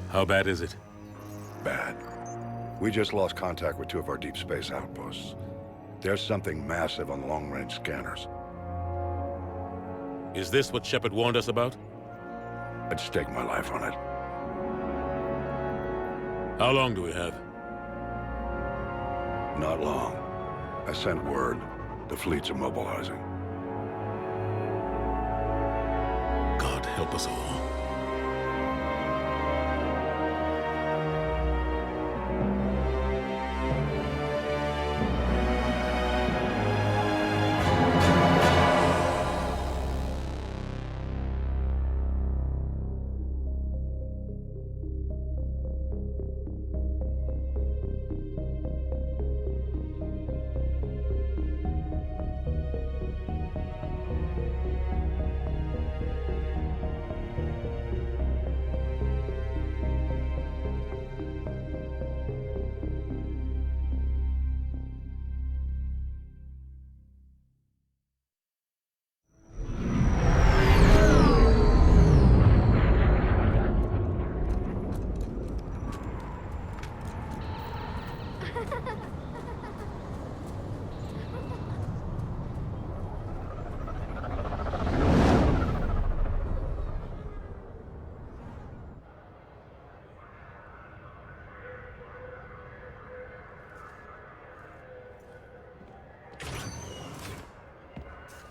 How bad is it? Bad. We just lost contact with 2 of our deep space outposts. There's something massive on the long-range scanners. Is this what Shepard warned us about? I'd stake my life on it. How long do we have? Not long. I sent word. The fleet's immobilizing. God help us all.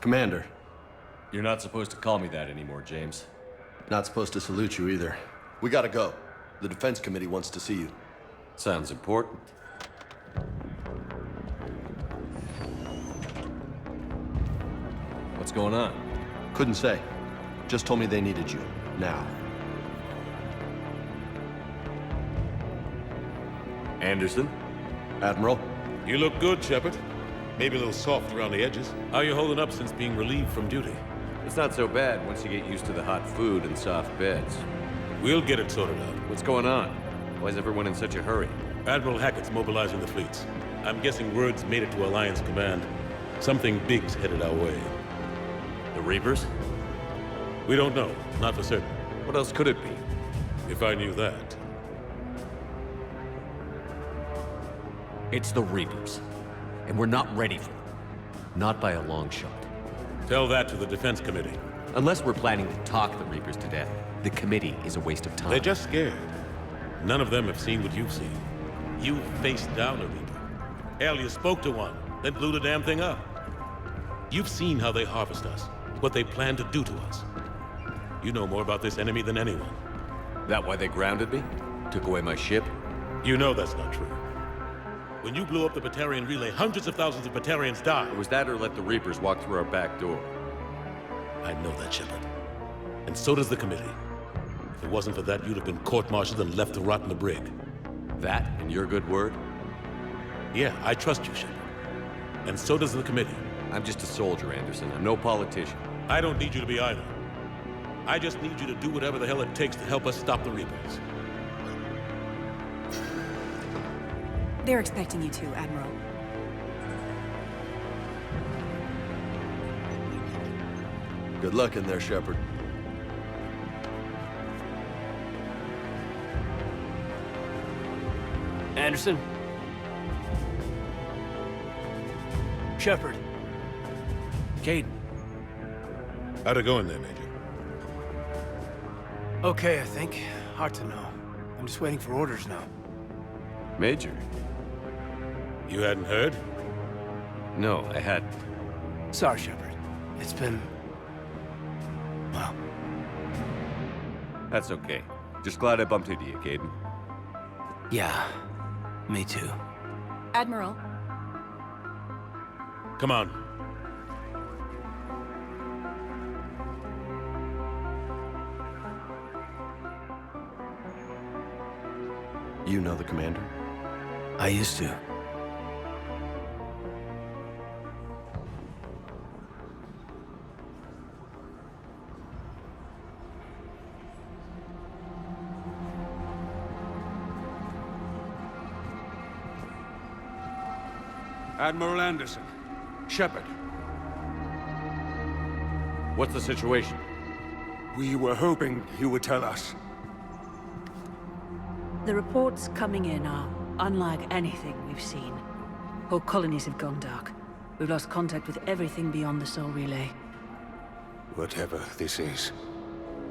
Commander. You're not supposed to call me that anymore, James. Not supposed to salute you either. We gotta go. The Defense Committee wants to see you. Sounds important. What's going on? Couldn't say. Just told me they needed you. Now. Anderson? Admiral? You look good, Shepard. Maybe a little soft around the edges. How are you holding up since being relieved from duty? It's not so bad once you get used to the hot food and soft beds. We'll get it sorted out. What's going on? Why is everyone in such a hurry? Admiral Hackett's mobilizing the fleets. I'm guessing word's made it to Alliance Command. Something big's headed our way. The Reapers? We don't know. Not for certain. What else could it be? If I knew that. It's the Reapers. And we're not ready for them. Not by a long shot. Tell that to the Defense Committee. Unless we're planning to talk the Reapers to death, the committee is a waste of time. They're just scared. None of them have seen what you've seen. You faced down a Reaper. Hell, you spoke to one, then blew the damn thing up. You've seen how they harvest us, what they plan to do to us. You know more about this enemy than anyone. That why they grounded me? Took away my ship? You know that's not true. When you blew up the Batarian relay, hundreds of thousands of Batarians died. It was that or let the Reapers walk through our back door. I know that, Shepard. And so does the committee. If it wasn't for that, you'd have been court-martialed and left to rot in the brig. That and your good word? Yeah, I trust you, Shepard. And so does the committee. I'm just a soldier, Anderson. I'm no politician. I don't need you to be either. I just need you to do whatever the hell it takes to help us stop the Reapers. They're expecting you to, Admiral. Good luck in there, Shepard. Anderson? Shepard? Kaidan? How'd it go in there, Major? Okay, I think. Hard to know. I'm just waiting for orders now. Major? You hadn't heard? No, I hadn't. Sorry, Shepard. It's been... well... That's okay. Just glad I bumped into you, Kaidan. yeah, me too. Admiral, Come on. You know the commander? I used to. Admiral Anderson. Shepard. What's the situation? We were hoping you would tell us. The reports coming in are unlike anything we've seen. Whole colonies have gone dark. We've lost contact with everything beyond the Soul Relay. Whatever this is,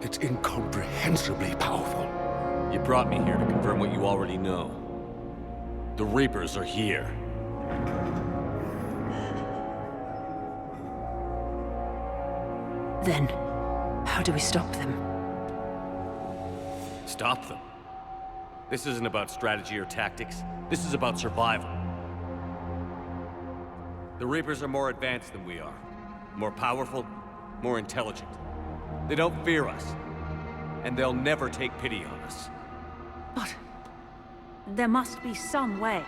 it's incomprehensibly powerful. You brought me here to confirm what you already know. The Reapers are here. Then, how do we stop them? Stop them? This isn't about strategy or tactics. This is about survival. The Reapers are more advanced than we are. More powerful, more intelligent. They don't fear us. And they'll never take pity on us. But there must be some way.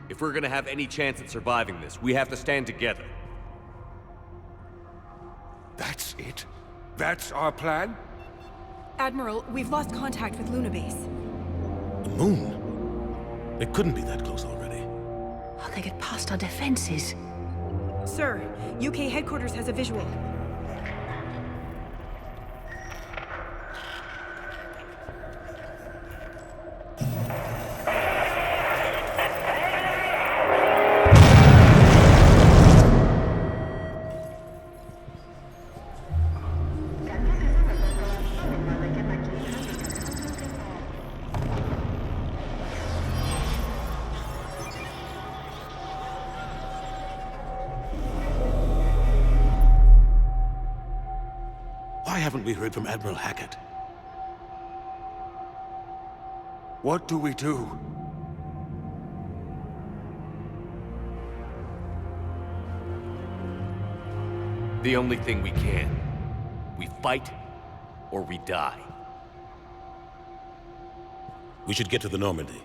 If we're gonna have any chance at surviving this, we have to stand together. That's it? That's our plan? Admiral, we've lost contact with Luna Base. The moon? They couldn't be that close already. How'd they get past our defenses? Sir, UK headquarters has a visual. Why haven't we heard from Admiral Hackett? What do we do? The only thing we can. We fight, or we die. We should get to the Normandy.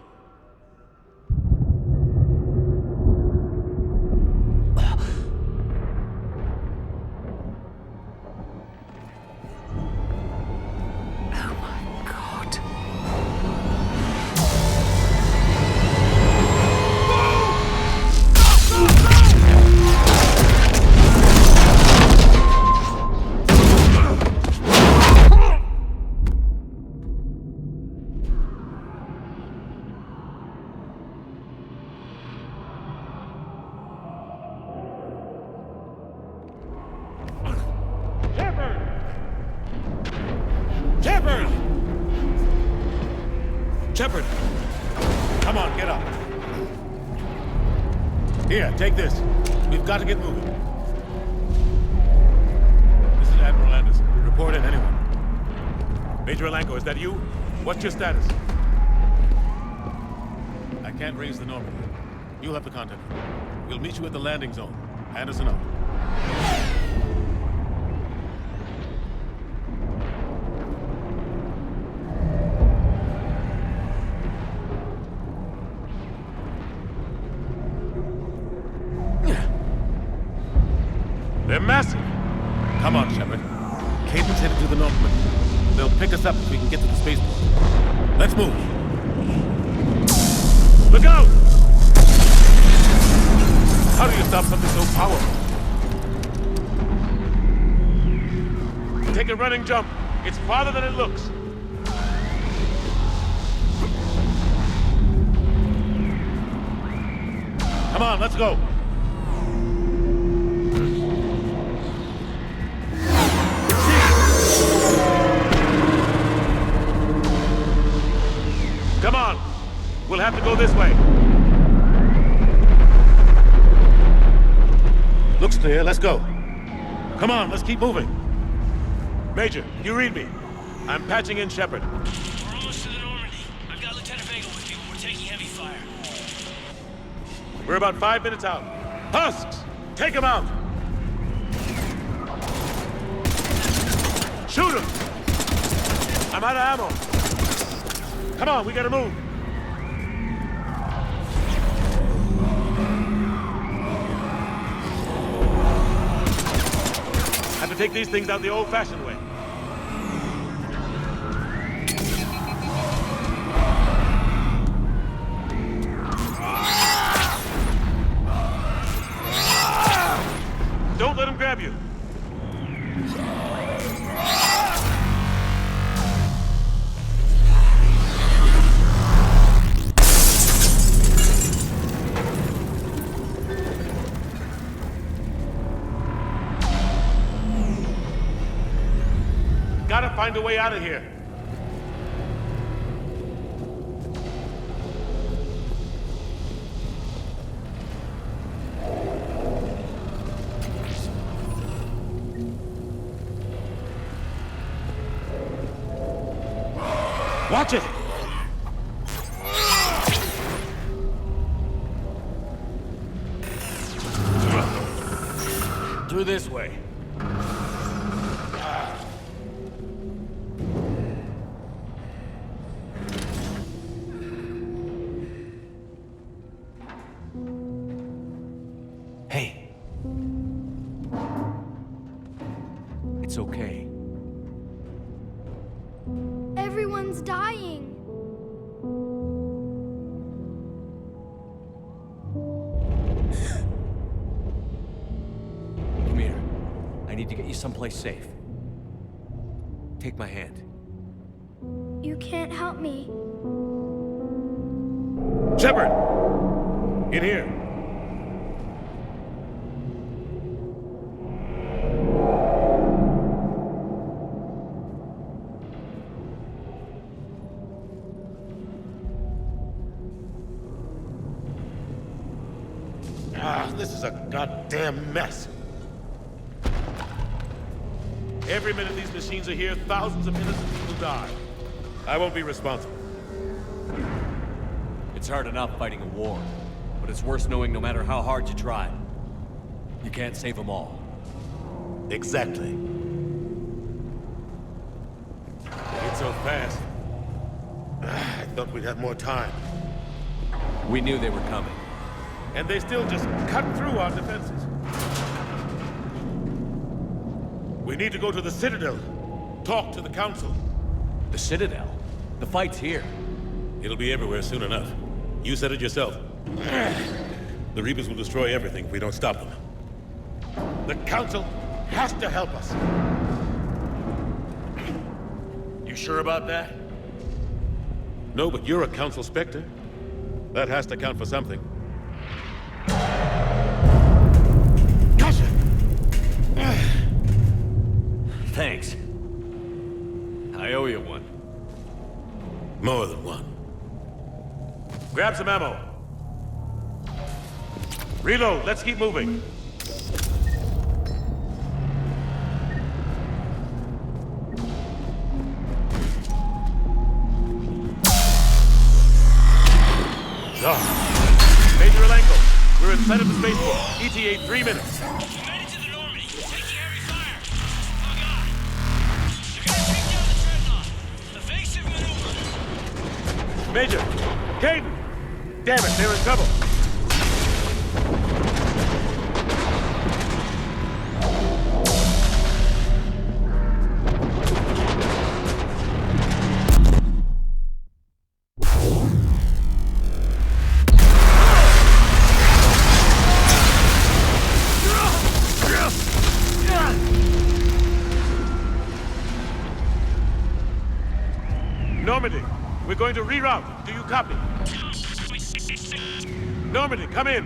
Shepard! Come on, get up. Here, take this. We've got to get moving. This is Admiral Anderson. Report in, anyone. Major Alenko, is that you? What's your status? I can't raise the Normandy. You'll have to contact me. We'll meet you at the landing zone. Anderson out. They're massive! Come on, Shepard. Kaidan's headed to the Northman. They'll pick us up if we can get to the spaceport. Let's move! Look out! How do you stop something so powerful? Take a running jump. It's farther than it looks. Come on, let's go. Come on! We'll have to go this way. Looks clear, let's go. Come on, let's keep moving. Major, you read me. I'm patching in Shepard. We're almost to the Normandy. I've got Lieutenant Vega with me, but we're taking heavy fire. We're about 5 minutes out. Husks! Take them out! Shoot them! I'm out of ammo. Come on, we gotta move. Have to take these things out the old-fashioned way. Don't let him grab you. gotta find a way out of here. Watch it! Through this way. Hey. It's okay. Everyone's dying. Come here. I need to get you someplace safe. Take my hand. You can't help me. Shepard! In here. This is a goddamn mess. Every minute these machines are here, thousands of innocent people die. I won't be responsible. It's hard enough fighting a war, but it's worse knowing no matter how hard you try, you can't save them all. Exactly. It's so fast. I thought we'd have more time. We knew they were coming. And they still just cut through our defenses. We need to go to the Citadel. Talk to the Council. The Citadel? The fight's here. It'll be everywhere soon enough. You said it yourself. The Reapers will destroy everything if we don't stop them. The Council has to help us. You sure about that? No, but you're a Council Spectre. That has to count for something. Gotcha! Thanks. I owe you one. More than one. Grab some ammo. Reload, let's keep moving. Major Alenko, we're inside of the spaceport. ETA 3 minutes. Made it to the Normandy. Taking heavy fire. Bug on. They're gonna take down the dreadnought. Evasive maneuver. Major! Kaidan! Damn it, they're in trouble. Normandy, we're going to reroute. Do you copy? Normandy, come in.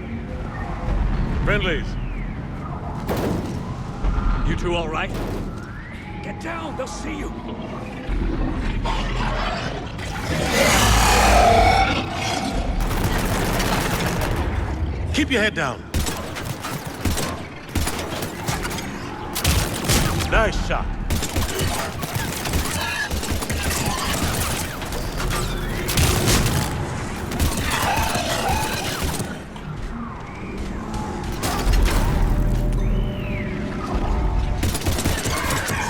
Friendlies. You two all right? Get down, they'll see you. Keep your head down. Nice shot.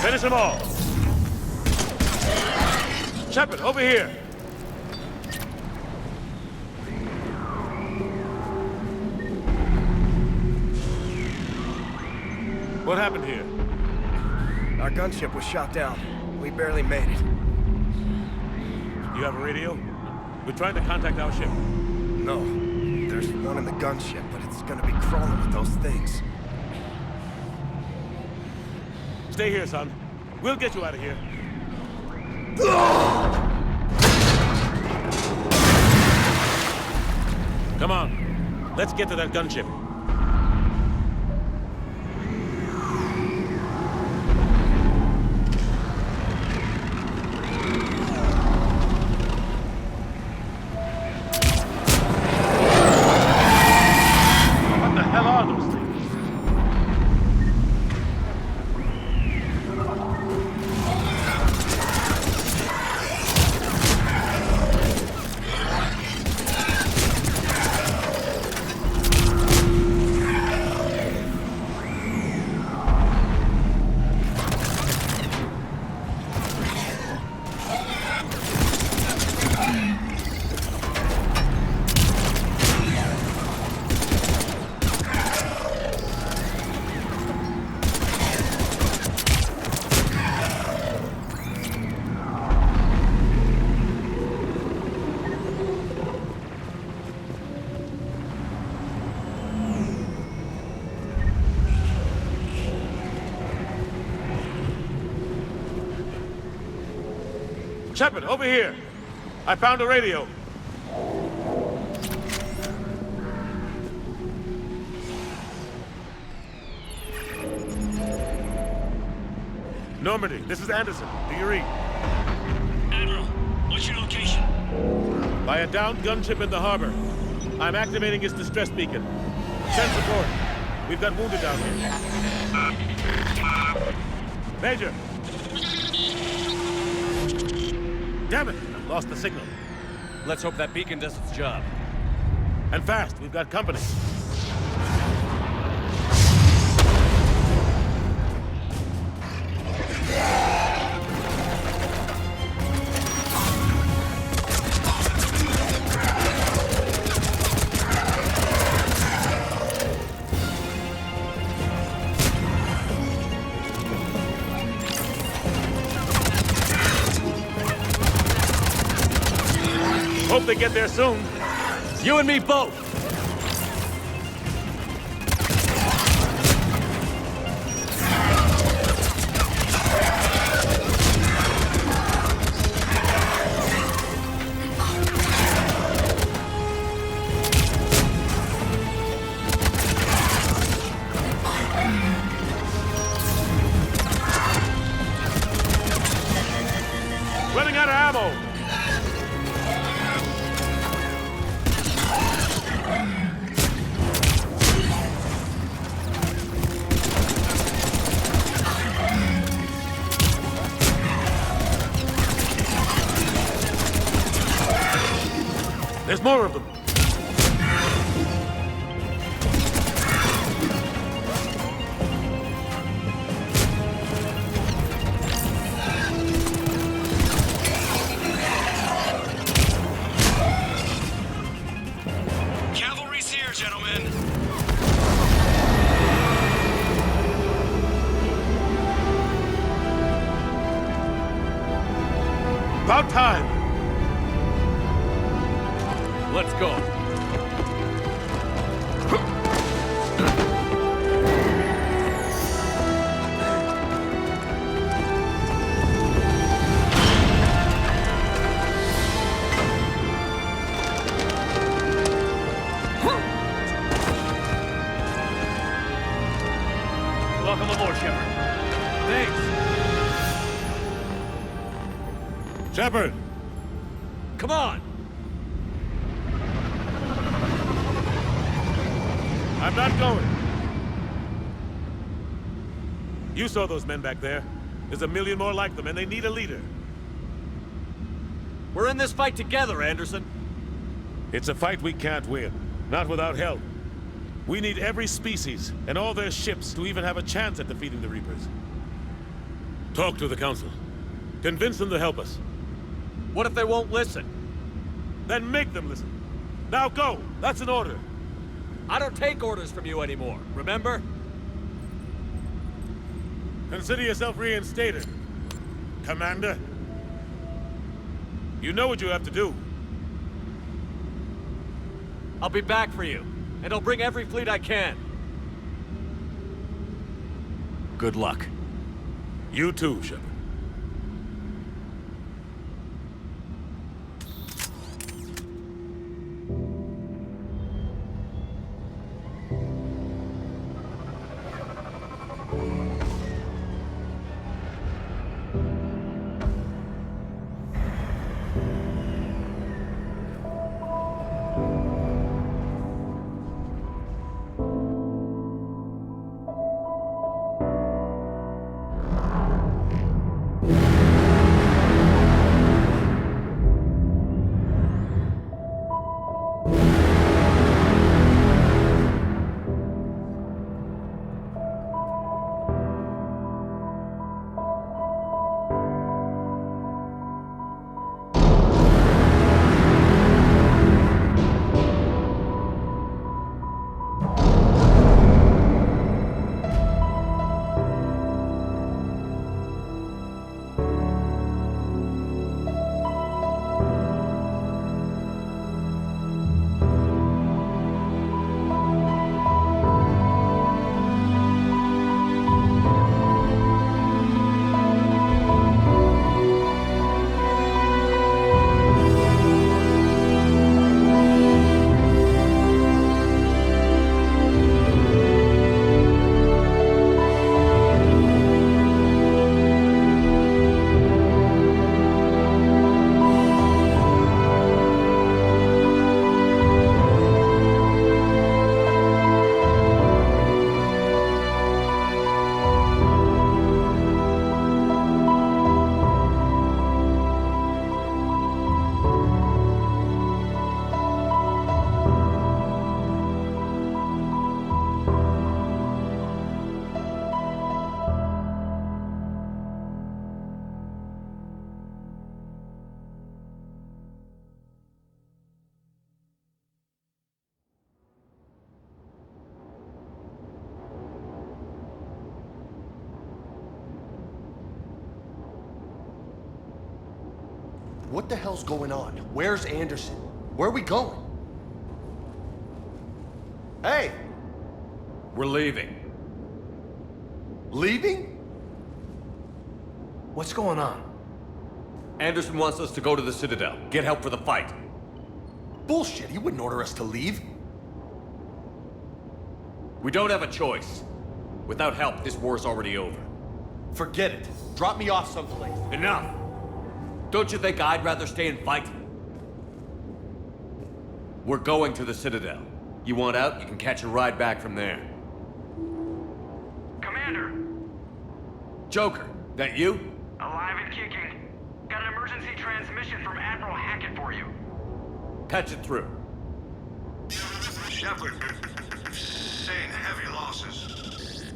Finish them all. Shepard, over here. What happened here? Our gunship was shot down. We barely made it. You have a radio? We're trying to contact our ship. No. There's one in the gunship, but it's gonna be crawling with those things. Stay here, son. We'll get you out of here. Come on. Let's get to that gunship. Shepard, over here! I found a radio. Normandy, this is Anderson. Do you read? Admiral, what's your location? By a downed gunship in the harbor. I'm activating its distress beacon. Send support. We've got wounded down here. Major! Damn it! I've lost the signal. Let's hope that beacon does its job. And fast, we've got company. Hope they get there soon. You and me both! Running out of ammo! There's more of them. Cavalry's here, gentlemen. About time. Let's go. Welcome aboard, Shepard. Thanks. Shepard! Come on! I'm not going. You saw those men back there. There's a million more like them, and they need a leader. We're in this fight together, Anderson. It's a fight we can't win. Not without help. We need every species, and all their ships, to even have a chance at defeating the Reapers. Talk to the Council. Convince them to help us. What if they won't listen? Then make them listen. Now go! That's an order. I don't take orders from you anymore, remember? Consider yourself reinstated, Commander. You know what you have to do. I'll be back for you, and I'll bring every fleet I can. Good luck. You too, Shepard. What the hell's going on? Where's Anderson? Where are we going? Hey! We're leaving. Leaving? What's going on? Anderson wants us to go to the Citadel, get help for the fight. Bullshit, he wouldn't order us to leave. We don't have a choice. Without help, this war's already over. Forget it. Drop me off someplace. Enough! Don't you think I'd rather stay and fight? We're going to the Citadel. You want out, you can catch a ride back from there. Commander! Joker, that you? Alive and kicking. Got an emergency transmission from Admiral Hackett for you. Patch it through. Shepard, seeing heavy losses.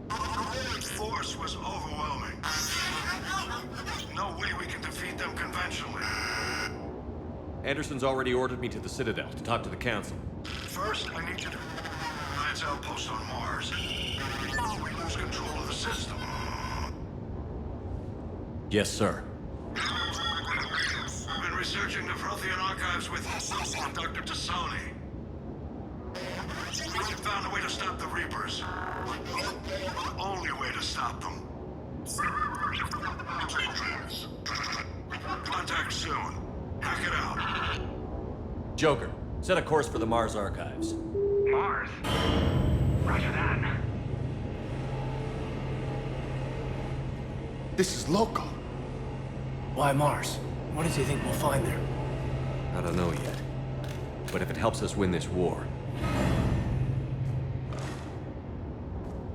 The force was overwhelming. There's no way we can defeat them conventionally. Anderson's already ordered me to the Citadel to talk to the Council. First, I need you to Alliance outpost on Mars. We lose control of the system. Yes, sir. I've been researching the Prothean archives with Dr. Tassoni. We found a way to stop the Reapers. The only way to stop them. Contact soon. Hack it out. Joker, set a course for the Mars archives. Mars? Roger that. This is local. Why Mars? What does he think we'll find there? I don't know yet. But if it helps us win this war...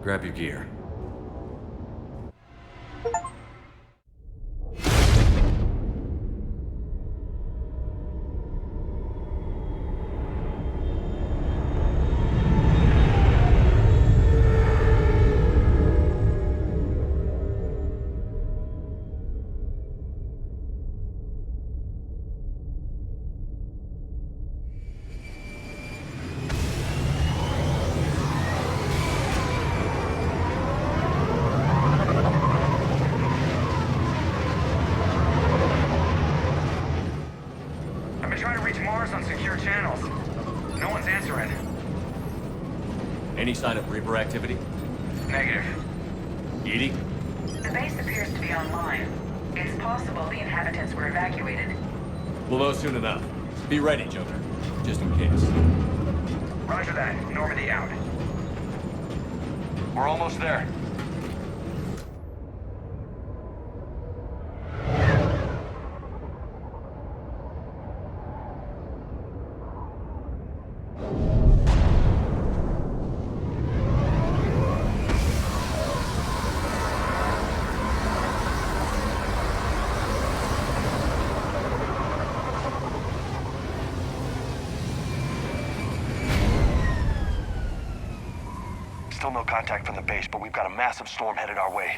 Grab your gear. Any sign of Reaper activity? Negative. Edie? The base appears to be online. It's possible the inhabitants were evacuated. We'll know soon enough. Be ready, Joker. Just in case. Roger that. Normandy out. We're almost there. Still no contact from the base, but we've got a massive storm headed our way.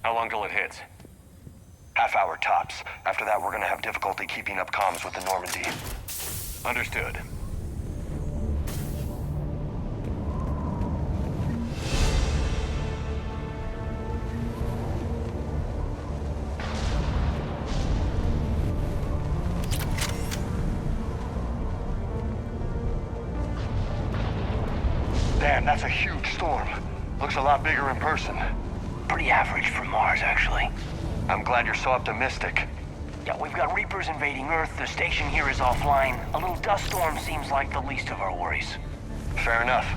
How long till it hits? Half hour tops. After that, we're gonna have difficulty keeping up comms with the Normandy. Understood. Damn, that's a huge storm. Looks a lot bigger in person. Pretty average for Mars, actually. I'm glad you're so optimistic. Yeah, we've got Reapers invading Earth. The station here is offline. A little dust storm seems like the least of our worries. Fair enough.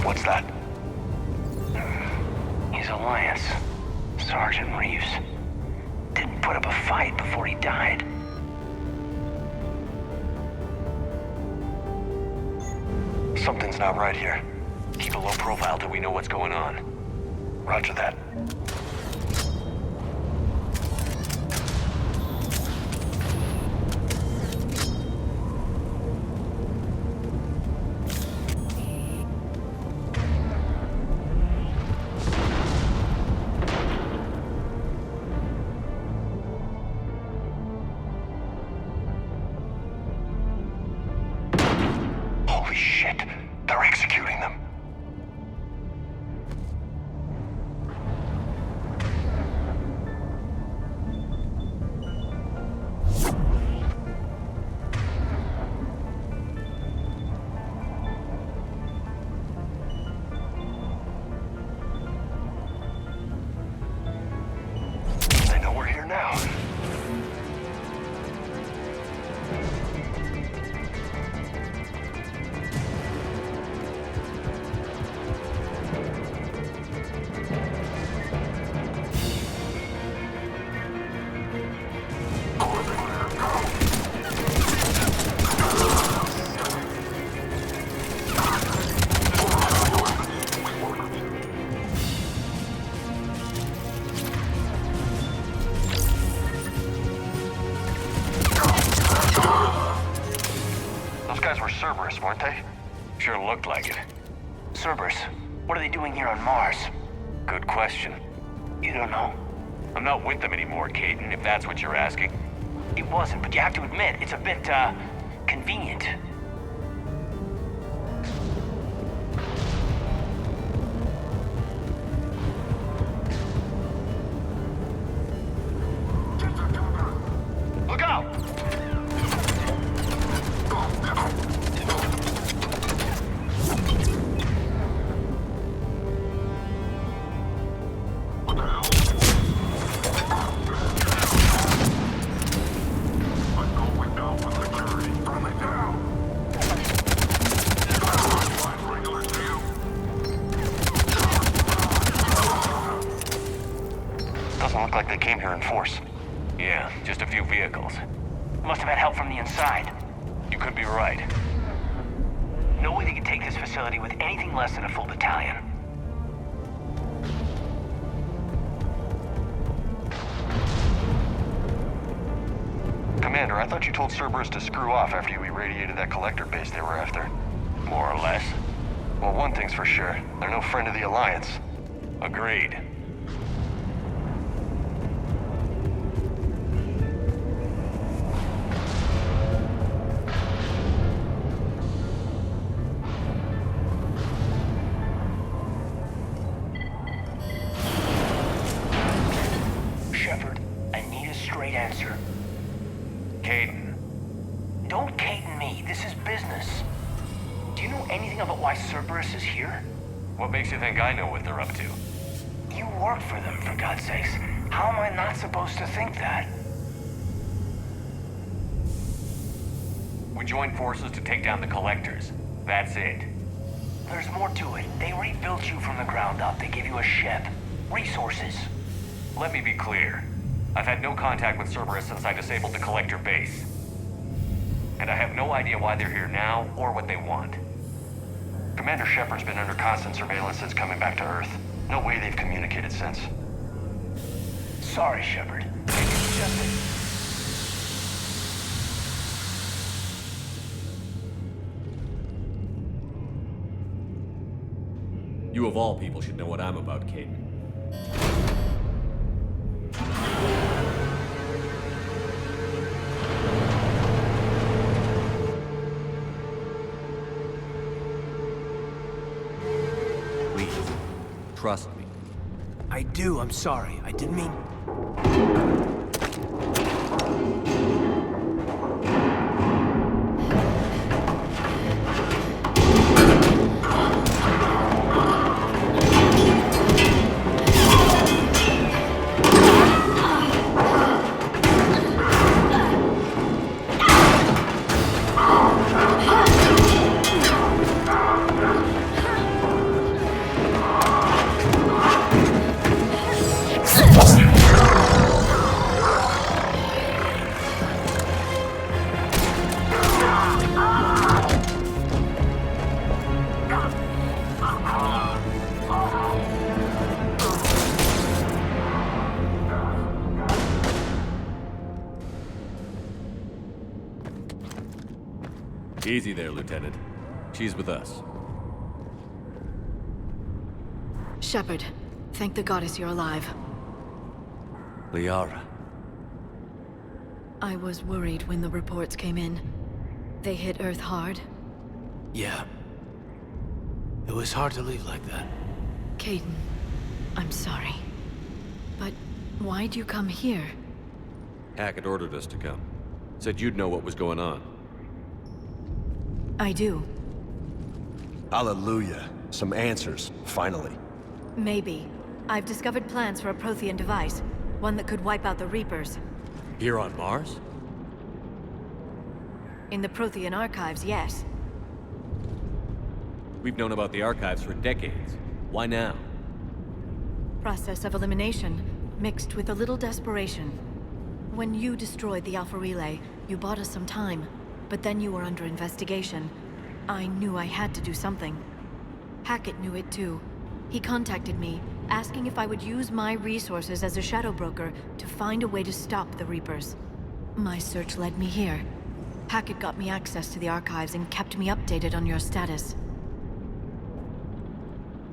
What's that? His alliance. Sergeant Reeves. Didn't put up a fight before he died. Something's not right here. Keep a low profile till we know what's going on. Roger that. Shit. They're executing them. I know we're here now. Cerberus, weren't they? Sure looked like it. Cerberus? What are they doing here on Mars? Good question. You don't know? I'm not with them anymore, Kaidan, if that's what you're asking. It wasn't, but you have to admit, it's a bit, convenient. Look out! Look like they came here in force. Yeah, just a few vehicles. Must have had help from the inside. You could be right. No way they could take this facility with anything less than a full battalion. Commander, I thought you told Cerberus to screw off after you irradiated that collector base they were after. More or less. Well, one thing's for sure. They're no friend of the Alliance. Agreed. Shepard, I need a straight answer. Kaidan. Don't Kaidan me. This is business. Do you know anything about why Cerberus is here? What makes you think I know what they're up to? You work for them, for God's sakes. How am I not supposed to think that? We joined forces to take down the collectors. That's it. There's more to it. They rebuilt you from the ground up. They gave you a ship. Resources. Let me be clear. I've had no contact with Cerberus since I disabled the collector base. And I have no idea why they're here now, or what they want. Commander Shepard's been under constant surveillance since coming back to Earth. No way they've communicated since. Sorry, Shepard. It's just that... You of all people should know what I'm about, Kaidan. Please, trust me. I do, I'm sorry. I didn't mean... Easy there, Lieutenant. She's with us. Shepard, thank the goddess you're alive. Liara. I was worried when the reports came in. They hit Earth hard. Yeah, It was hard to leave like that. Kaidan, I'm sorry. But why'd you come here? Hackett ordered us to come. Said you'd know what was going on. I do. Hallelujah. Some answers, finally. Maybe. I've discovered plans for a Prothean device. One that could wipe out the Reapers. Here on Mars? In the Prothean archives, yes. We've known about the archives for decades. Why now? Process of elimination, mixed with a little desperation. When you destroyed the Alpha Relay, you bought us some time. But then you were under investigation. I knew I had to do something. Hackett knew it too. He contacted me, asking if I would use my resources as a shadow broker to find a way to stop the Reapers. My search led me here. Hackett got me access to the archives and kept me updated on your status.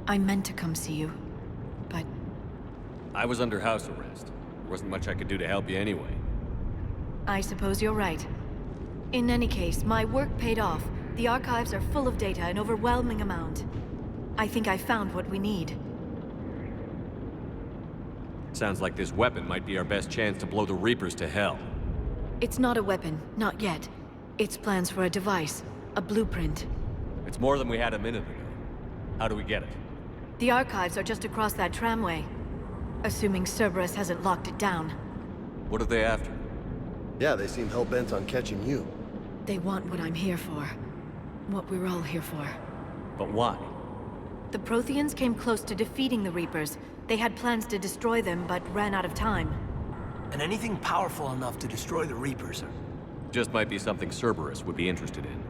I meant to come see you, but... I was under house arrest. There wasn't much I could do to help you anyway. I suppose you're right. In any case, my work paid off. The archives are full of data, an overwhelming amount. I think I found what we need. Sounds like this weapon might be our best chance to blow the Reapers to hell. It's not a weapon, not yet. It's plans for a device, a blueprint. It's more than we had a minute ago. How do we get it? The archives are just across that tramway. Assuming Cerberus hasn't locked it down. What are they after? Yeah, they seem hell-bent on catching you. They want what I'm here for. What we're all here for. But why? The Protheans came close to defeating the Reapers. They had plans to destroy them, but ran out of time. And anything powerful enough to destroy the Reapers. Just might be something Cerberus would be interested in.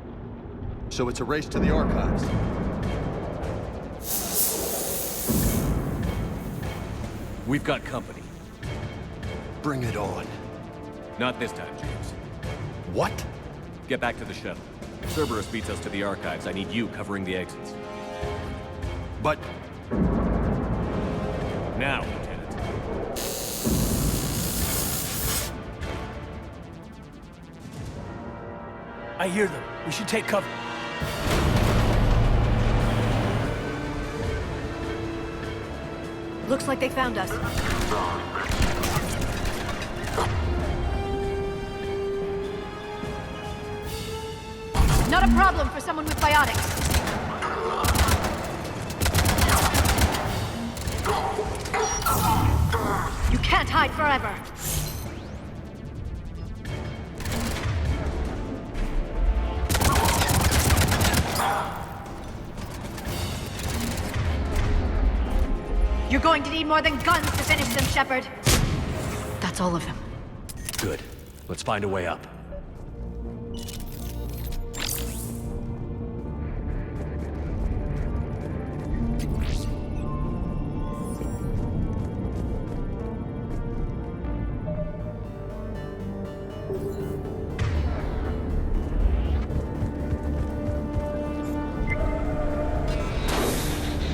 So it's a race to the archives. We've got company. Bring it on. Not this time, James. What? Get back to the shuttle. If Cerberus beats us to the archives, I need you covering the exits. But... Now, Lieutenant. I hear them. We should take cover. Looks like they found us. Not a problem for someone with biotics. You can't hide forever. You're going to need more than guns to finish them, Shepard. That's all of them. Good. Let's find a way up.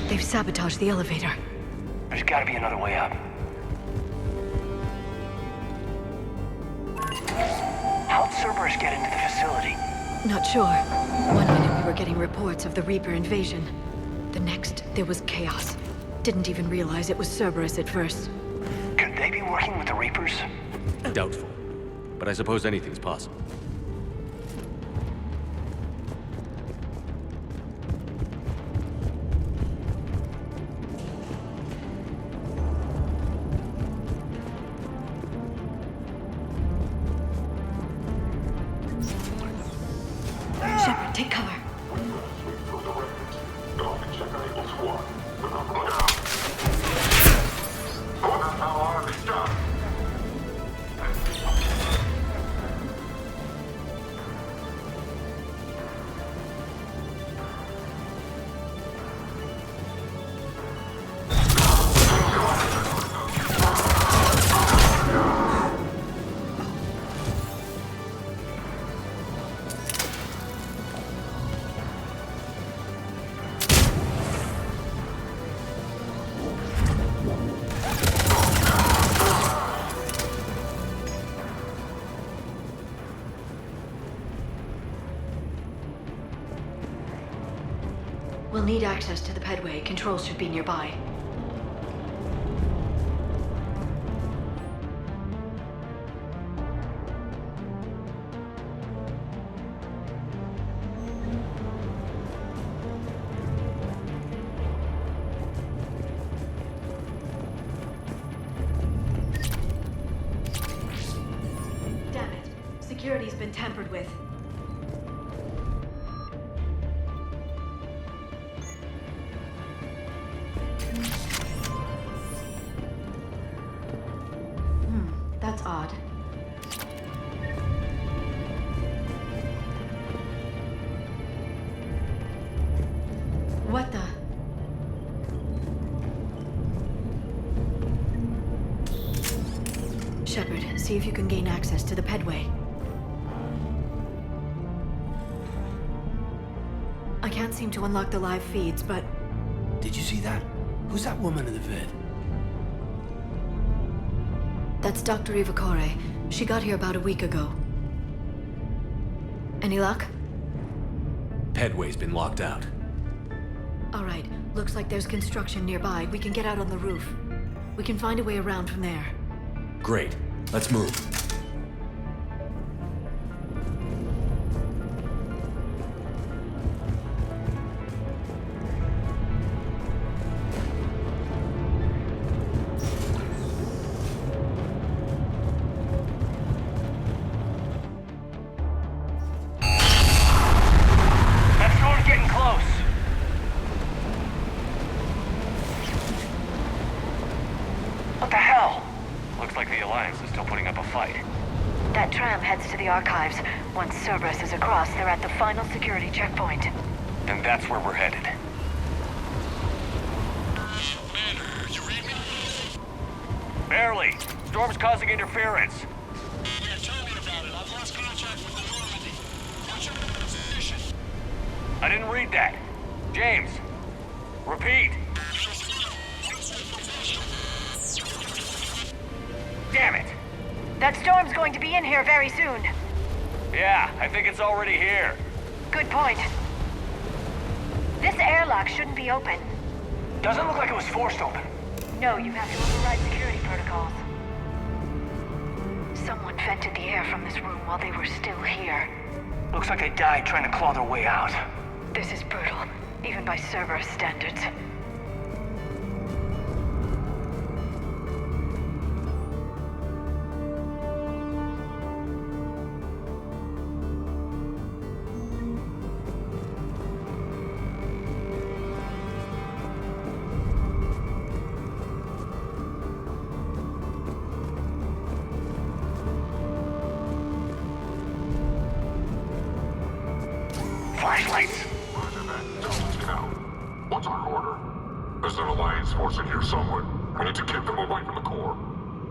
They've sabotaged the elevator. There's gotta be another way up. How'd Cerberus get into the facility? Not sure. One minute we were getting reports of the Reaper invasion. The next, there was chaos. Didn't even realize it was Cerberus at first. Could they be working with the Reapers? Doubtful. But I suppose anything's possible. Shepard, take cover. We'll need access to the pedway. Controls should be nearby. Damn it. Security's been tampered with. That's odd. What the? Shepard, see if you can gain access to the pedway. I can't seem to unlock the live feeds, but... Did you see that? Who's that woman in the vid? That's Dr. Ivakore. She got here about a week ago. Any luck? Pedway's been locked out. All right. Looks like there's construction nearby. We can get out on the roof. We can find a way around from there. Great. Let's move. What the hell? Looks like the Alliance is still putting up a fight. That tram heads to the archives. Once Cerberus is across, they're at the final security checkpoint. Then that's where we're headed. Commander, you read me? Barely. Storm's causing interference. Yeah, tell me about it. I've lost contact with the Normandy. What's your position? I didn't read that. James, repeat. Damn it. That storm's going to be in here very soon. Yeah, I think it's already here. Good point. This airlock shouldn't be open. Doesn't look like it was forced open. No, you have to override security protocols. Someone vented the air from this room while they were still here. Looks like they died trying to claw their way out. This is brutal, even by Cerberus standards. Flashlights. Roger that. Delta's down. What's our order? There's an Alliance force in here somewhere. We need to keep them away from the core.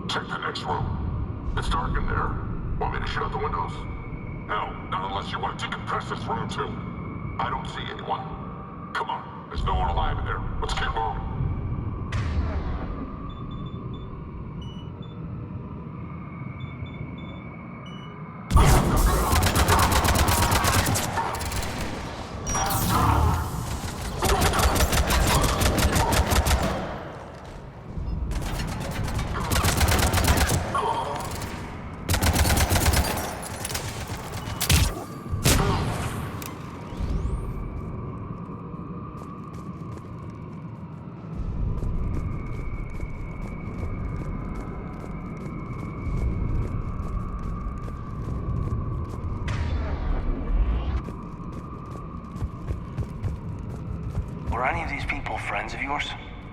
Check the next room. It's dark in there. Want me to shut the windows? No, not unless you want to decompress this room too. I don't see anyone. Come on, there's no one alive in there. Let's keep moving. Were any of these people friends of yours?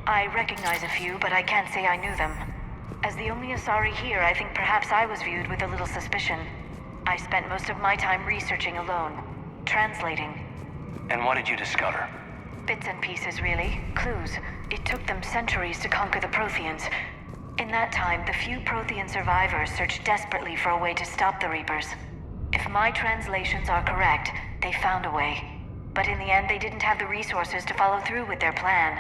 I recognize a few, but I can't say I knew them. As the only Asari here, I think perhaps I was viewed with a little suspicion. I spent most of my time researching alone, translating. And what did you discover? Bits and pieces, really. Clues. It took them centuries to conquer the Protheans. In that time, the few Prothean survivors searched desperately for a way to stop the Reapers. If my translations are correct, they found a way. But in the end, they didn't have the resources to follow through with their plan.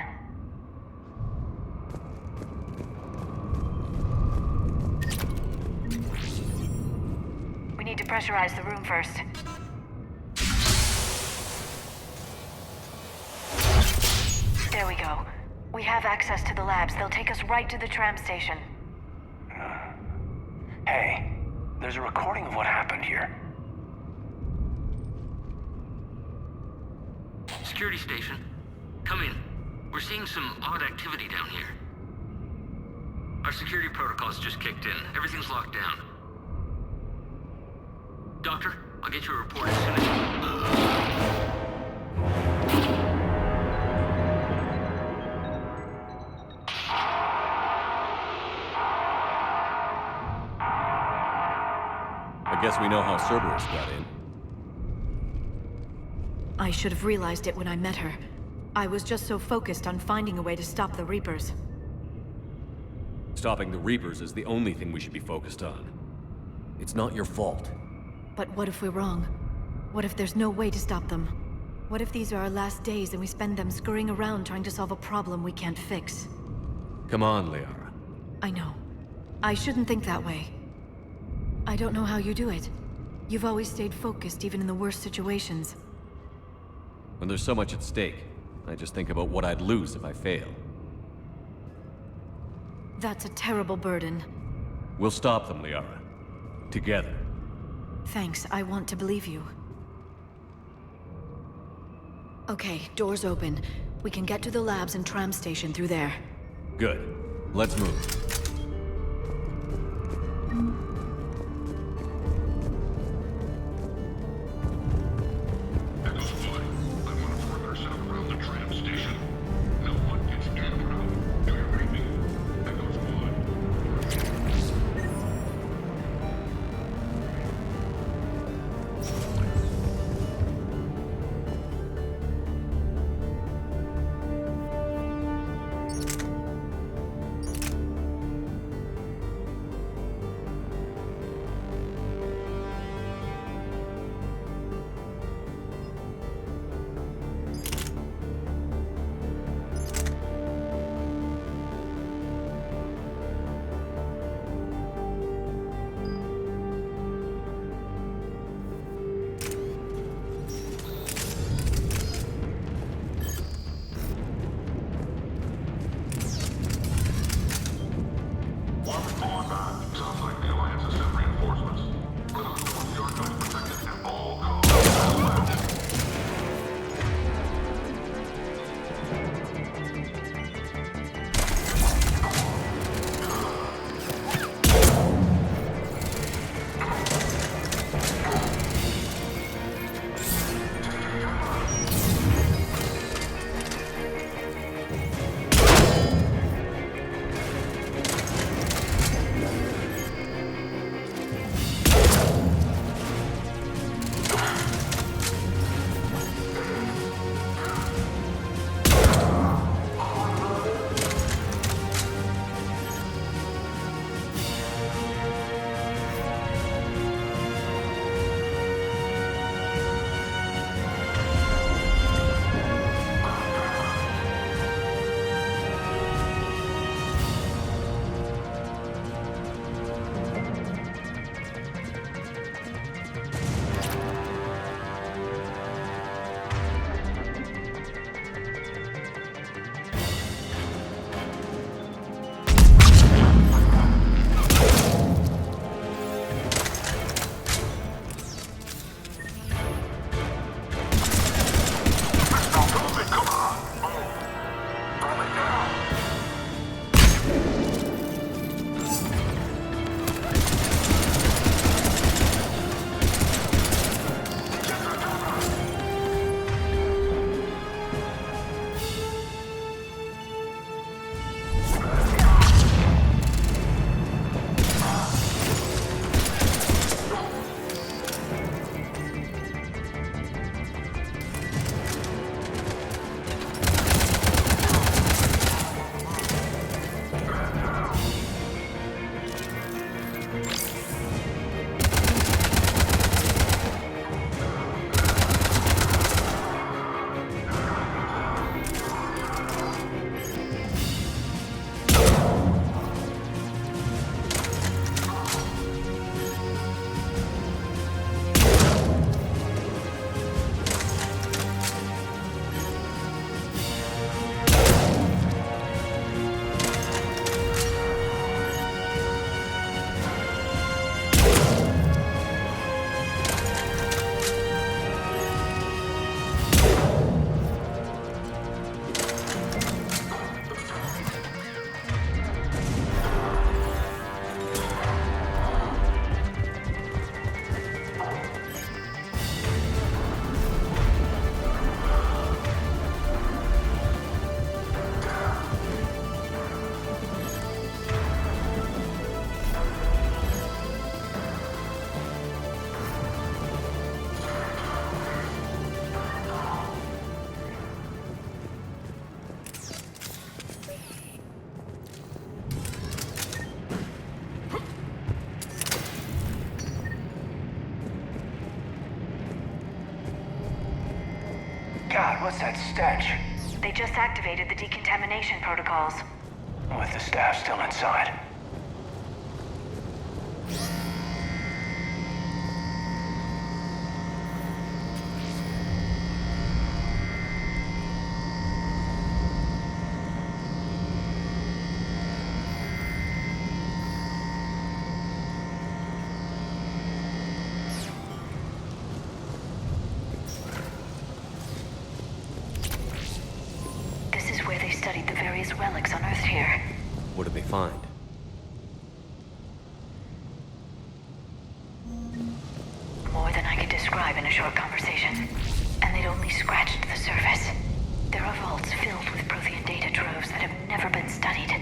We need to pressurize the room first. There we go. We have access to the labs. They'll take us right to the tram station. Hey, there's a recording of what happened here. Security station. Come in. We're seeing some odd activity down here. Our security protocols just kicked in. Everything's locked down. Doctor, I'll get you a report as soon as... I guess we know how Cerberus got in. I should have realized it when I met her. I was just so focused on finding a way to stop the Reapers. Stopping the Reapers is the only thing we should be focused on. It's not your fault. But what if we're wrong? What if there's no way to stop them? What if these are our last days and we spend them scurrying around trying to solve a problem we can't fix? Come on, Liara. I know. I shouldn't think that way. I don't know how you do it. You've always stayed focused even in the worst situations. When there's so much at stake, I just think about what I'd lose if I fail. That's a terrible burden. We'll stop them, Liara. Together. Thanks, I want to believe you. Okay, doors open. We can get to the labs and tram station through there. Good. Let's move. God, what's that stench? They just activated the decontamination protocols. With the staff still inside. This is where they studied the various relics unearthed here. What did they find? More than I could describe in a short conversation. And they'd only scratched the surface. There are vaults filled with Prothean data troves that have never been studied.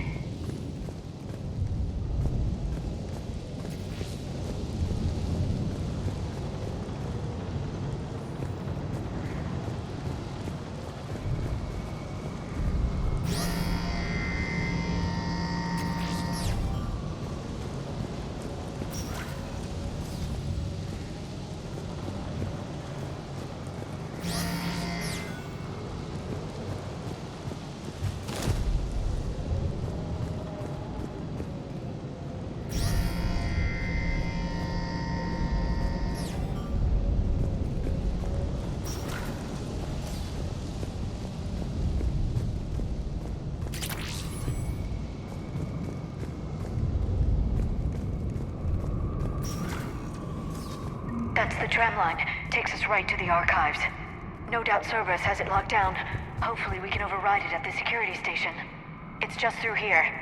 That's the tram line. Takes us right to the archives. No doubt Cerberus has it locked down. Hopefully we can override it at the security station. It's just through here.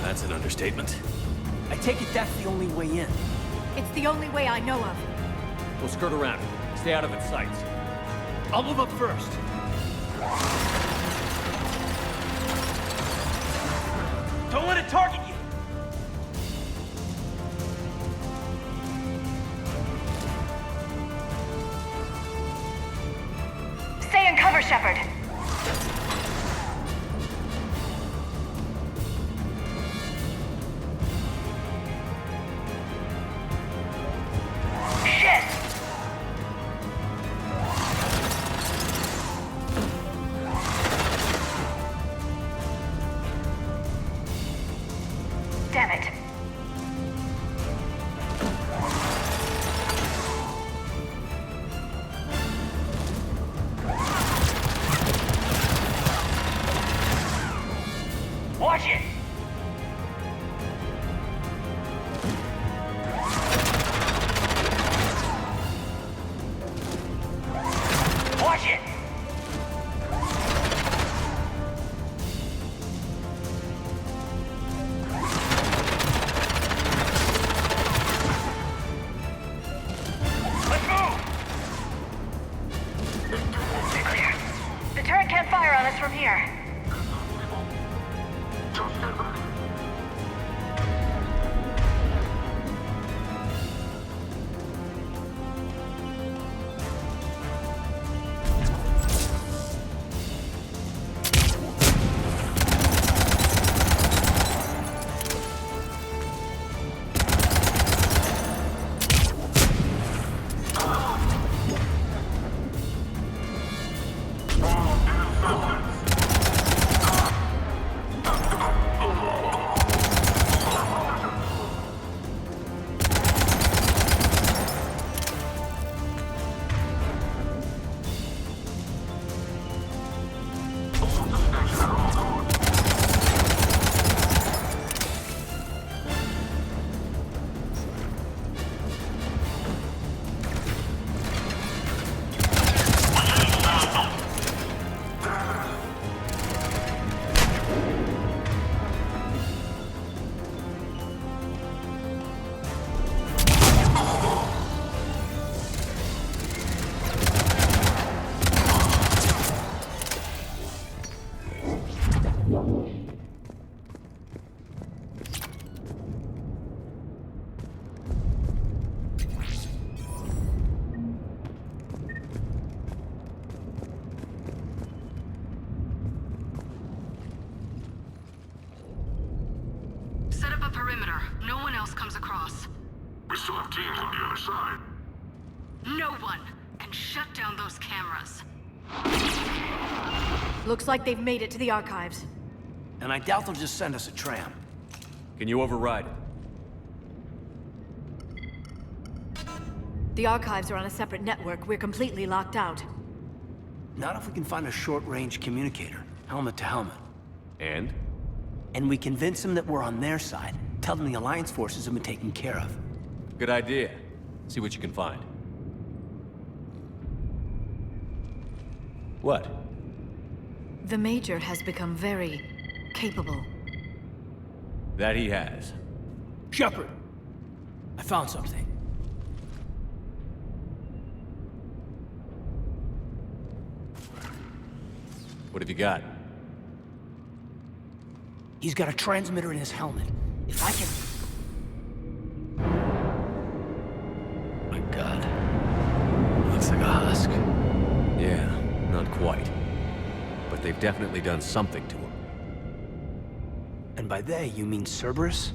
That's an understatement. I take it that's the only way in. It's the only way I know of. We'll skirt around. Stay out of its sights. I'll move up first. Don't let it target you! Stay in cover, Shepard. Damn it. Watch it! Watch it! The turret can't fire on us from here. Just get perimeter. No one else comes across. We still have teams on the other side. No one can shut down those cameras. Looks like they've made it to the archives. And I doubt they'll just send us a tram. Can you override it? The archives are on a separate network. We're completely locked out. Not if we can find a short-range communicator, helmet to helmet. And? And we convince them that we're on their side. Tell them the Alliance forces have been taken care of. Good idea. See what you can find. What? The Major has become very capable. That he has. Shepard! I found something. What have you got? He's got a transmitter in his helmet. If I can... My God. Looks like a husk. Yeah, not quite. But they've definitely done something to him. And by they, you mean Cerberus?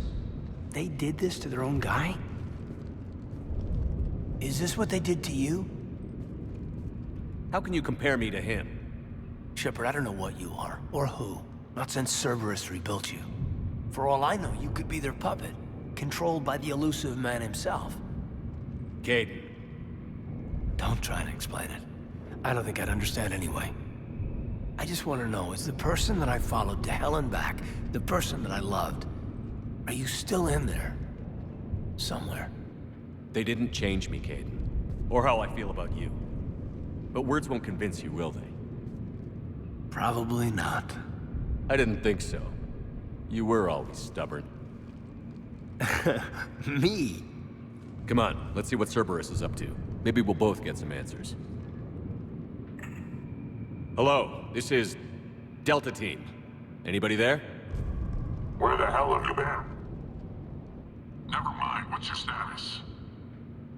They did this to their own guy? Is this what they did to you? How can you compare me to him? Shepard, I don't know what you are, or who. Not since Cerberus rebuilt you. For all I know, you could be their puppet, controlled by the elusive man himself. Kaidan. Don't try and explain it. I don't think I'd understand anyway. I just want to know, is the person that I followed to hell and back, the person that I loved, are you still in there? Somewhere. They didn't change me, Kaidan. Or how I feel about you. But words won't convince you, will they? Probably not. I didn't think so. You were always stubborn. Me? Come on, let's see what Cerberus is up to. Maybe we'll both get some answers. Hello, this is Delta Team. Anybody there? Where the hell have you been? Never mind, what's your status?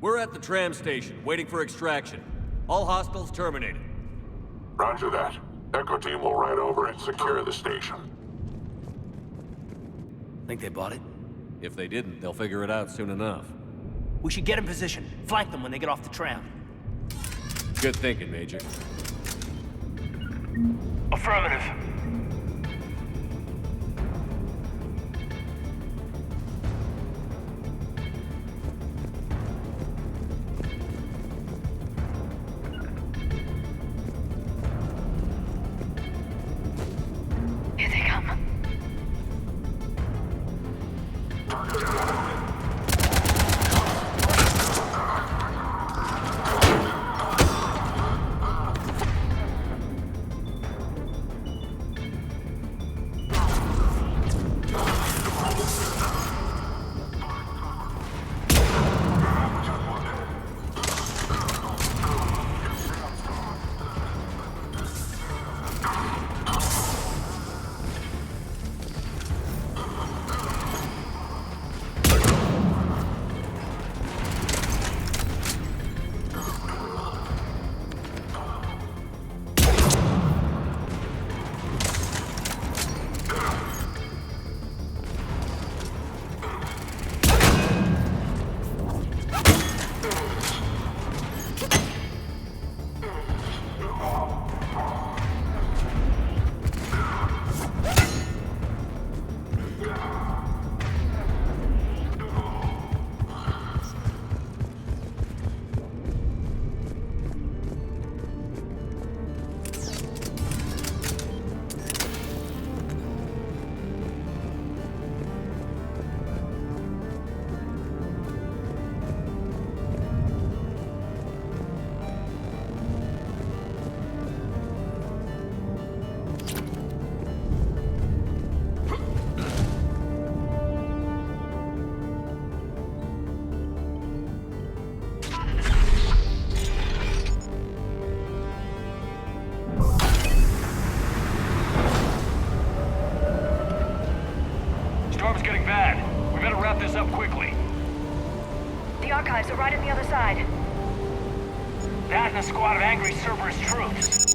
We're at the tram station, waiting for extraction. All hostiles terminated. Roger that. Echo Team will ride over and secure the station. Think they bought it? If they didn't, they'll figure it out soon enough. We should get in position. Flank them when they get off the tram. Good thinking, Major. Affirmative. Here they come. Storm's getting bad. We better wrap this up quickly. The archives are right on the other side. That and a squad of angry Cerberus troops.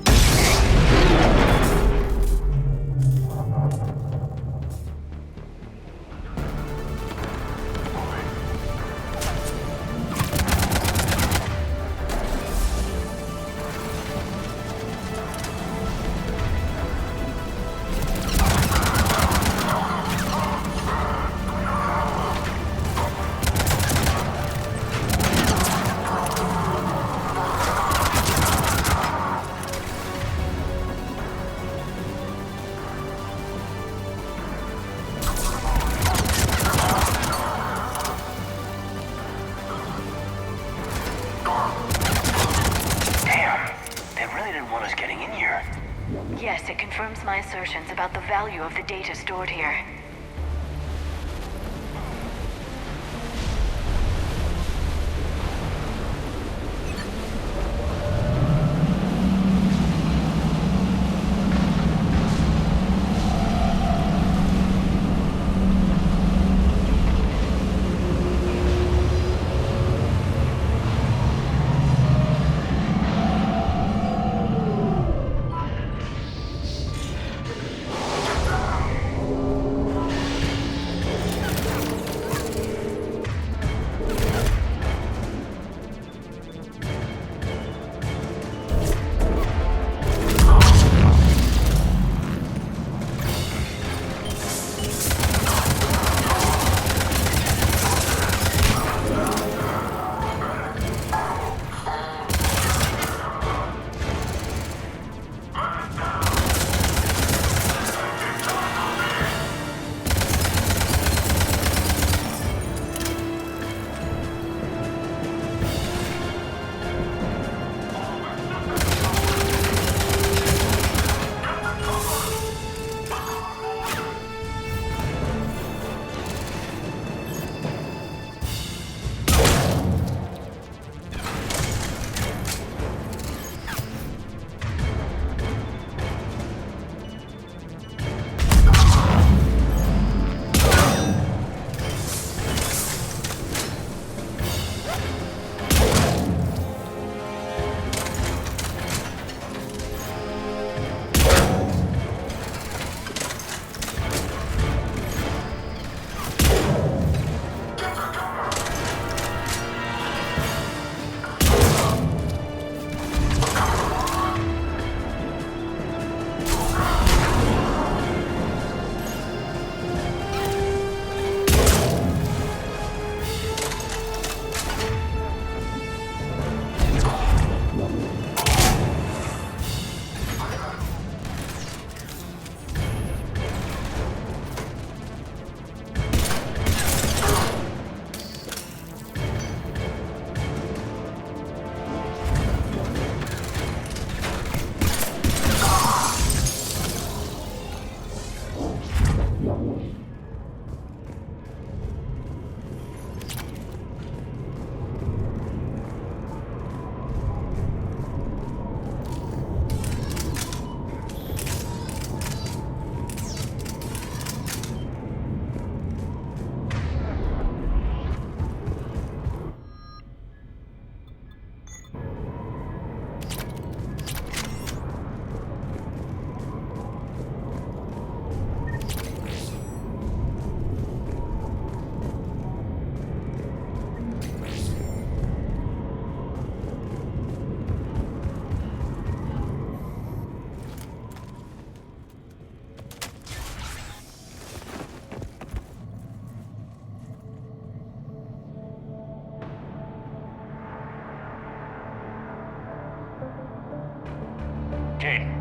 assertions about the value of the data stored here. Kaidan.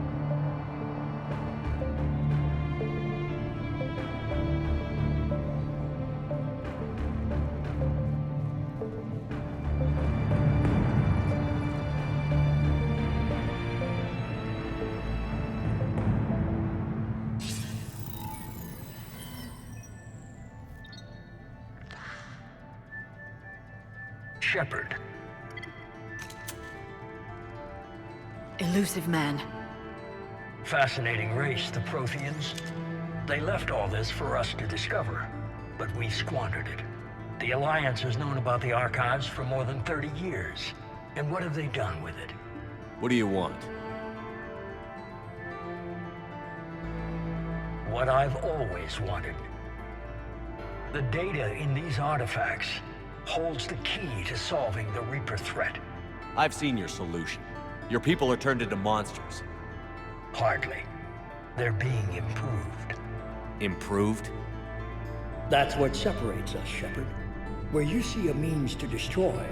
Shepard. Elusive man. Fascinating race, the Protheans. They left all this for us to discover, but we squandered it. The Alliance has known about the archives for more than 30 years. And what have they done with it? What do you want? What I've always wanted. The data in these artifacts holds the key to solving the Reaper threat. I've seen your solution. Your people are turned into monsters. Hardly. They're being improved. Improved? That's what separates us, Shepard. Where you see a means to destroy,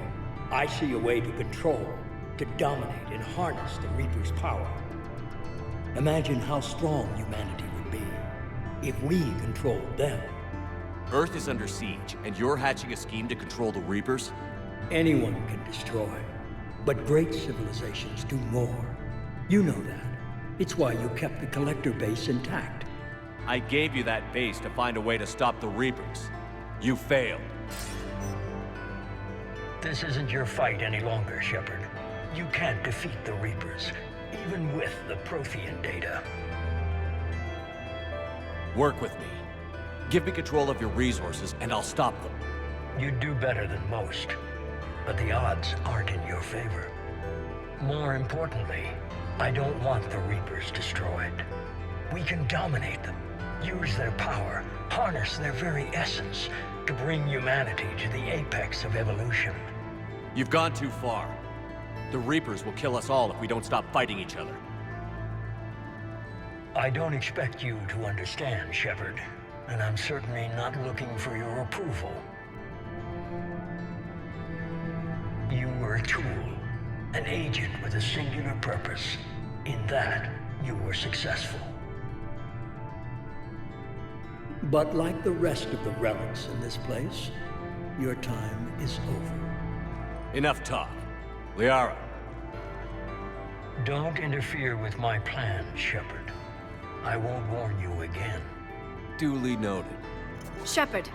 I see a way to control, to dominate and harness the Reaper's power. Imagine how strong humanity would be if we controlled them. Earth is under siege, and you're hatching a scheme to control the Reapers? Anyone can destroy, but great civilizations do more. You know that. It's why you kept the Collector base intact. I gave you that base to find a way to stop the Reapers. You failed. This isn't your fight any longer, Shepard. You can't defeat the Reapers, even with the Prothean data. Work with me. Give me control of your resources, and I'll stop them. You'd do better than most, but the odds aren't in your favor. More importantly, I don't want the Reapers destroyed. We can dominate them, use their power, harness their very essence to bring humanity to the apex of evolution. You've gone too far. The Reapers will kill us all if we don't stop fighting each other. I don't expect you to understand, Shepard, and I'm certainly not looking for your approval. You were a tool, an agent with a singular purpose. In that, you were successful. But like the rest of the relics in this place, your time is over. Enough talk. Liara. Don't interfere with my plan, Shepard. I won't warn you again. Duly noted. Shepard,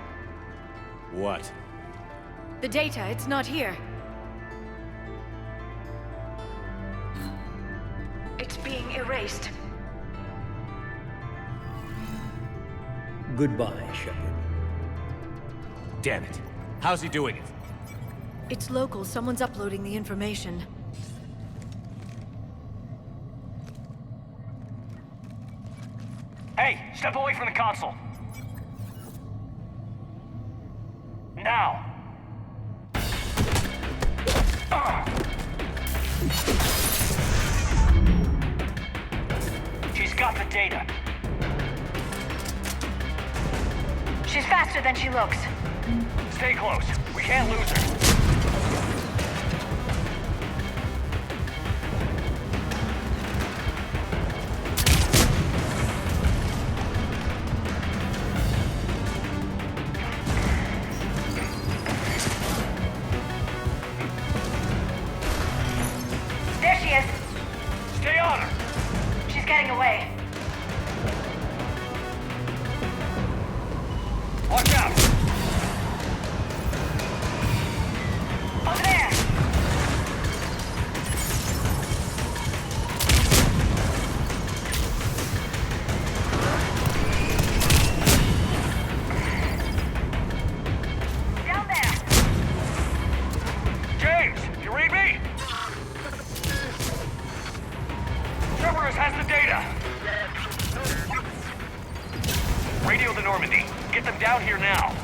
What? the data, it's not here. It's being erased. Goodbye, Shepard. Damn it. How's he doing it? It's local. Someone's uploading the information. Hey, step away from the console. Now. She's got the data. She's faster than she looks. Stay close. We can't lose her. There she is. Stay on her. She's getting away. Watch out. Over there. Down there. James, you read me? Cerberus has the data. Radio the Normandy. Get them down here now.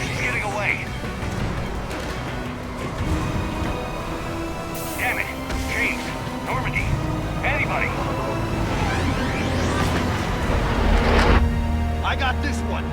She's getting away. Damn it. James, Normandy, anybody. I got this one.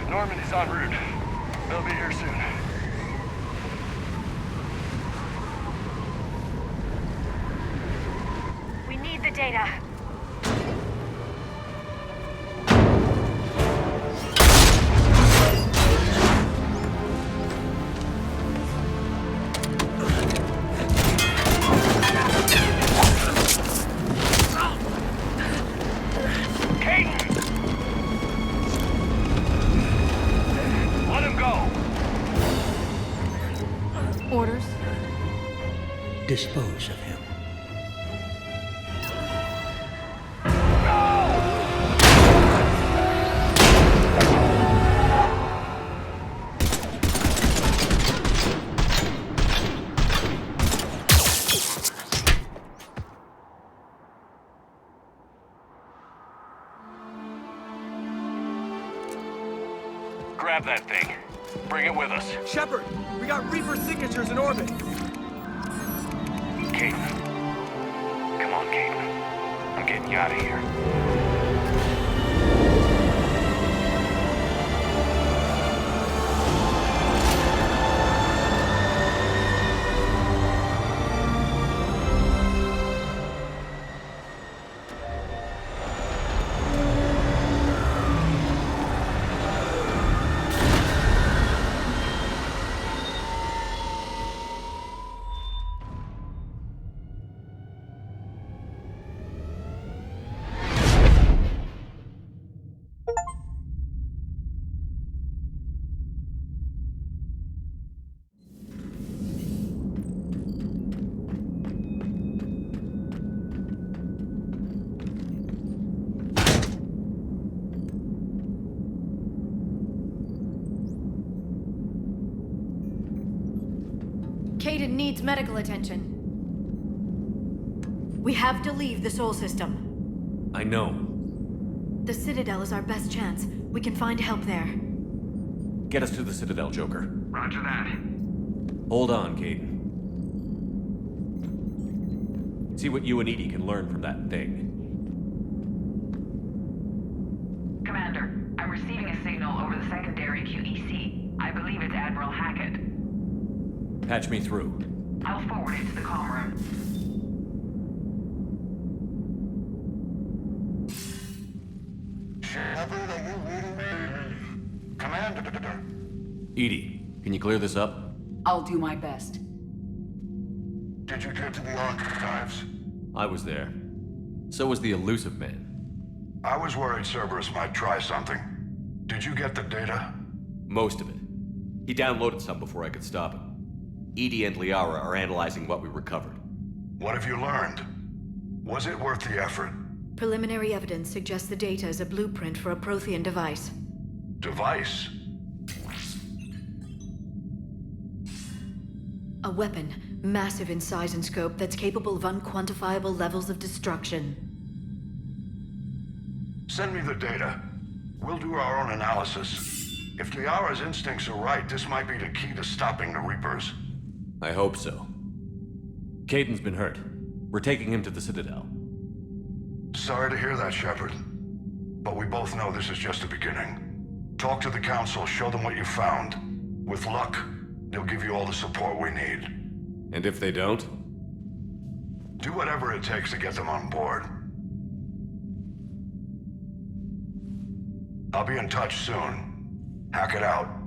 Normandy's en route. They'll be here soon. We need the data. Kaidan! Let him go! Orders? Dispose of him. Grab that thing. Bring it with us. Shepard, we got Reaper signatures in orbit. Kaidan. Come on, Kaidan. I'm getting you out of here. Kaidan needs medical attention. We have to leave the Sol system. I know. The Citadel is our best chance. We can find help there. Get us to the Citadel, Joker. Roger that. Hold on, Kaidan. See what you and Edie can learn from that thing. Commander, I'm receiving a signal over the secondary QEC. I believe it's Admiral Hackett. Patch me through. I'll forward it to the comm room. Shepard, are you reading me? Commander. Edie, can you clear this up? I'll do my best. Did you get to the archives? I was there. So was the elusive man. I was worried Cerberus might try something. Did you get the data? Most of it. He downloaded some before I could stop him. Edie and Liara are analyzing what we recovered. What have you learned? Was it worth the effort? Preliminary evidence suggests the data is a blueprint for a Prothean device. Device? A weapon, massive in size and scope, that's capable of unquantifiable levels of destruction. Send me the data. We'll do our own analysis. If Liara's instincts are right, this might be the key to stopping the Reapers. I hope so. Kaidan's been hurt. We're taking him to the Citadel. Sorry to hear that, Shepard. But we both know this is just the beginning. Talk to the Council, show them what you found. With luck, they'll give you all the support we need. And if they don't? Do whatever it takes to get them on board. I'll be in touch soon. Hackett out.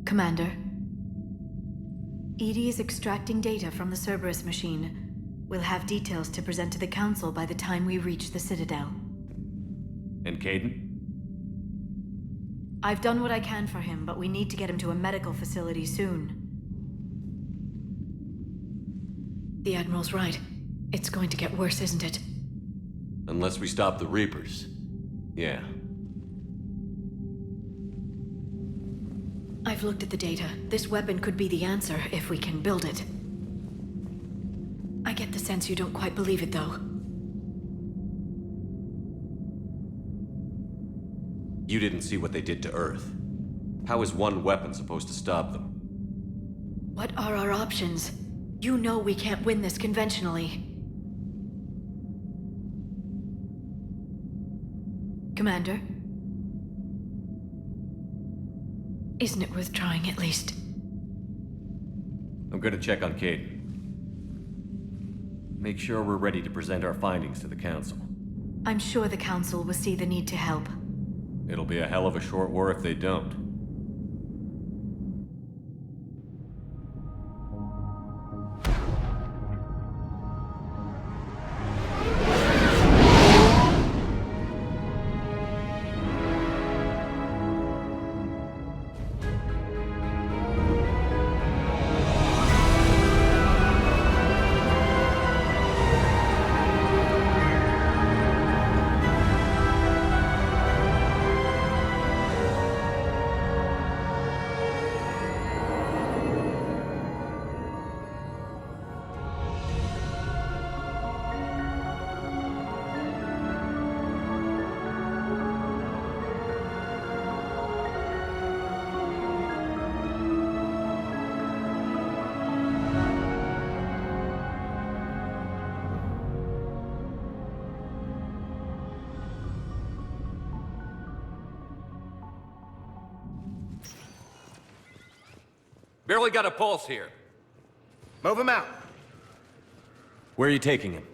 Commander. Edie is extracting data from the Cerberus machine. We'll have details to present to the Council by the time we reach the Citadel. And Kaidan? I've done what I can for him, but we need to get him to a medical facility soon. The Admiral's right. It's going to get worse, isn't it? Unless we stop the Reapers. Yeah. I've looked at the data. This weapon could be the answer if we can build it. I get the sense you don't quite believe it, though. You didn't see what they did to Earth. How is one weapon supposed to stop them? What are our options? You know we can't win this conventionally. Commander? Isn't it worth trying at least? I'm gonna check on Kaidan. Make sure we're ready to present our findings to the Council. I'm sure the Council will see the need to help. It'll be a hell of a short war if they don't. Barely got a pulse here. Move him out. Where are you taking him?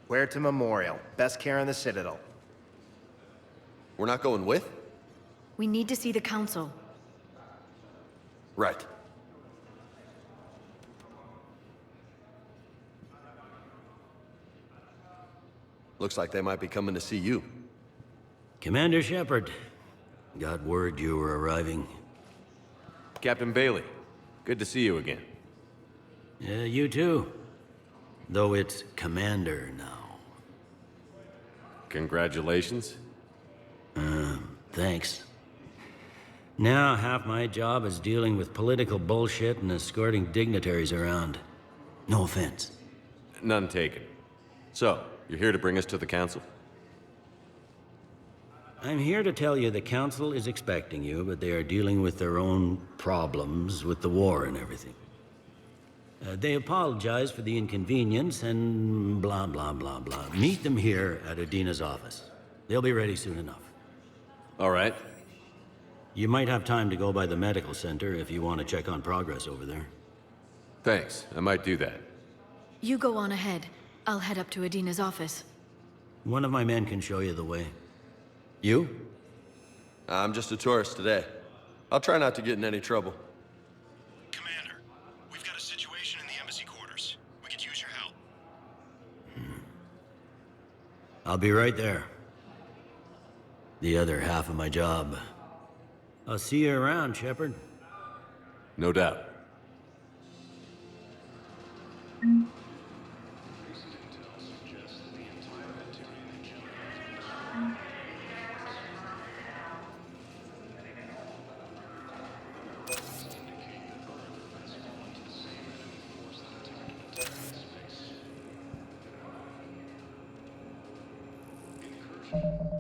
Where to Memorial. Best care in the Citadel. We're not going with? We need to see the Council. Right. Looks like they might be coming to see you. Commander Shepard. Got word you were arriving. Captain Bailey, good to see you again. You too. Though it's Commander now. Congratulations. Thanks. Now half my job is dealing with political bullshit and escorting dignitaries around. No offense. None taken. So, you're here to bring us to the Council? I'm here to tell you the Council is expecting you, but they are dealing with their own problems with the war and everything. They apologize for the inconvenience and blah, blah, blah, blah. Meet them here at Adina's office. They'll be ready soon enough. All right. You might have time to go by the medical center if you want to check on progress over there. Thanks. I might do that. You go on ahead. I'll head up to Adina's office. One of my men can show you the way. You? I'm just a tourist today. I'll try not to get in any trouble. Commander, we've got a situation in the embassy quarters. We could use your help. I'll be right there. The other half of my job. I'll see you around, Shepard. No doubt. Incursion.